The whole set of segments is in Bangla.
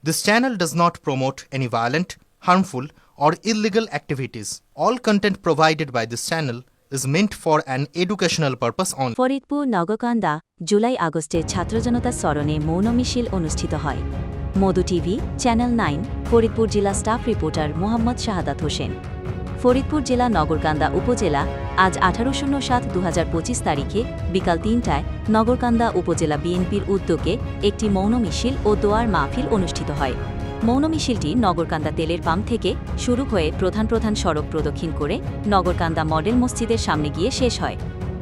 This channel does not promote any violent, harmful, or illegal activities. All content provided by this channel is meant for an educational purpose only. Faridpur Nagarkanda July আগস্টে ছাত্র জনতার স্মরণে মৌন মিছিল অনুষ্ঠিত হয়। মধু টিভি, চ্যানেল 9, ফরিদপুর জেলা স্টাফ রিপোর্টার মোহাম্মদ শাহাদাত হোসেন। ফরিদপুর জেলা নগরকান্দা উপজেলা আজ 18/07/2025 তারিখে বিকাল 3টায় নগরকান্দা উপজেলা বিএনপির উদ্যোগে একটি মৌন মিছিল ও দোয়ার মাহফিল অনুষ্ঠিত হয়। মৌন মিছিলটি নগরকান্দা তেলের পাম্প থেকে শুরু হয়ে প্রধান সড়ক প্রদক্ষিণ করে নগরকান্দা মডেল মসজিদের সামনে গিয়ে শেষ হয়।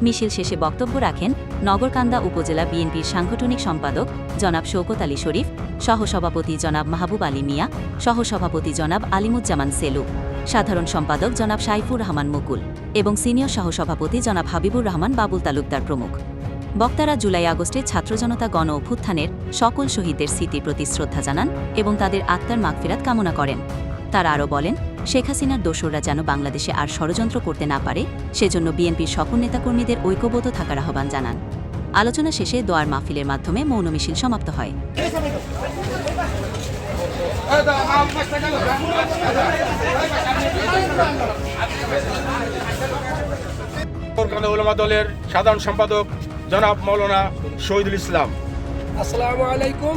মিছিল শেষে বক্তব্য রাখেন নগরকান্দা উপজেলা বিএনপির সাংগঠনিক সম্পাদক জনাব শওকত আলী শরীফ, সহসভাপতি জনাব মাহবুব আলী মিয়া, সহসভাপতি জনাব আলিমুজ্জামান সেলু, সাধারণ সম্পাদক জনাব সাইফুর রহমান মুকুল এবং সিনিয়র সহসভাপতি জনাব হাবিবুর রহমান বাবুল তালুকদার প্রমুখ। বক্তারা জুলাই আগস্টে ছাত্র জনতা গণ অভ্যুত্থানের সকল শহীদদের স্মৃতির প্রতি শ্রদ্ধা জানান এবং তাদের আত্মার মাগফিরাত কামনা করেন। তারা আরও বলেন, শেখ হাসিনার দোসররা যেন বাংলাদেশে আর ষড়যন্ত্র করতে না পারে, সেজন্য বিএনপির সকল নেতাকর্মীদের ঐক্যবদ্ধ থাকার আহ্বান জানান। আলোচনা শেষে দোয়ার মাহফিলের মাধ্যমে মৌন মিছিল সমাপ্ত হয়। উলামা দলের সাধারণ সম্পাদক জনাব মাওলানা শহীদুল ইসলাম। আসসালামু আলাইকুম।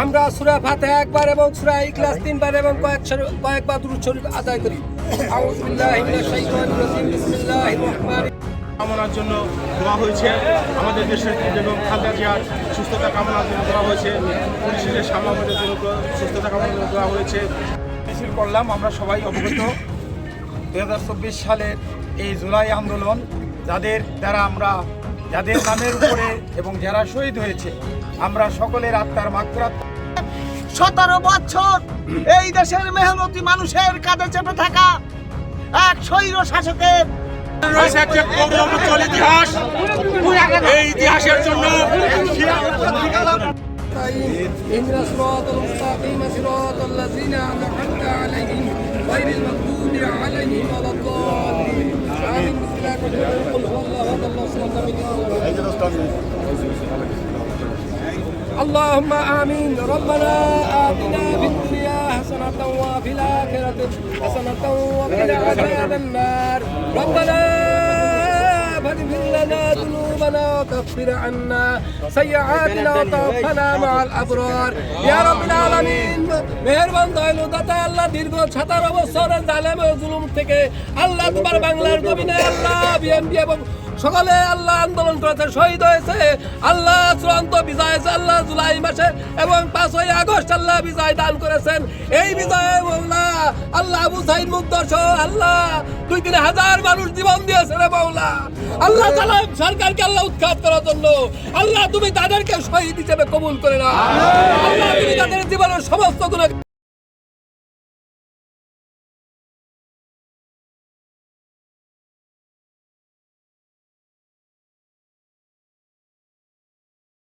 আমরা সূরা ফাতিহা একবার এবং সূরা ইখলাস 3বার এবং কয়েকবার দুরূদ শরীফ আদায় করি। আউযু বিল্লাহি মিনাশ শাইতানির রাজিম। বিসমিল্লাহির রহমানির রহিম। কামনার জন্য দোয়া হয়েছে, আমাদের দেশের এবং খালেদা জিয়ার সুস্থতা কামনার জন্য দোয়া হয়েছে, পুলিশের সামাজিক জন্য সুস্থতা কামনার জন্য দোয়া হয়েছে। মিছিল করলাম, আমরা সবাই অবগত 2024 সালের এই জুলাই আন্দোলন যাদের নামের উপরে এবং যারা শহীদ হয়েছে, আমরা সকলের আত্মার মাগফিরাত। 17 বছর এই দেশের মেহনতি মানুষের কাঁধে চেপে থাকা এক স্বৈর শাসকের ইতিহাস, এই ইতিহাসের জন্য ইহদিনাস সিরাতাল মুস্তাকিম সিরাতাল লাযিনা আন'আমতা আলাইহিম গায়রিল মাগদুবি আলাইহিম ওয়ালাদ-দাল্লিন। আমিন। اللهم آمين. ربنا آتنا في الدنيا حسنة وفي الآخرة حسنة وقنا عذاب النار. ربنا فاغفر لنا ذنوبنا وكفر عنا سيئاتنا وتوفنا مع الأبرار يا رب العالمين. মেহেরবান দয়ালু দাতা আল্লাহ, দীর্ঘ 17 বছরের জালেম ও জুলুম থেকে আল্লাহ তোমার বাংলার জমিনে আল্লাহ বিএনপি এবং সকলে আল্লাহ আন্দোলন করেছে, শহীদ হয়েছে। আল্লাহ চূড়ান্ত বিজয় হয়েছে আল্লাহ জুলাই মাসে এবং 5ই আগস্ট আল্লাহ বিজয় দান করেছেন। এই বিজয়ে মৌলা আল্লাহ আবু সাইদ মুগ্ধ সহ আল্লাহ 2-3 হাজার মানুষ জীবন দিয়েছে রে মৌলা। আল্লাহ জালাম সরকারকে আল্লাহ উৎখাত করার জন্য আল্লাহ তুমি তাদেরকে শহীদ হিসেবে কবুল করে নাও। আল্লাহ তুমি তাদের জীবনের সমস্ত গুণ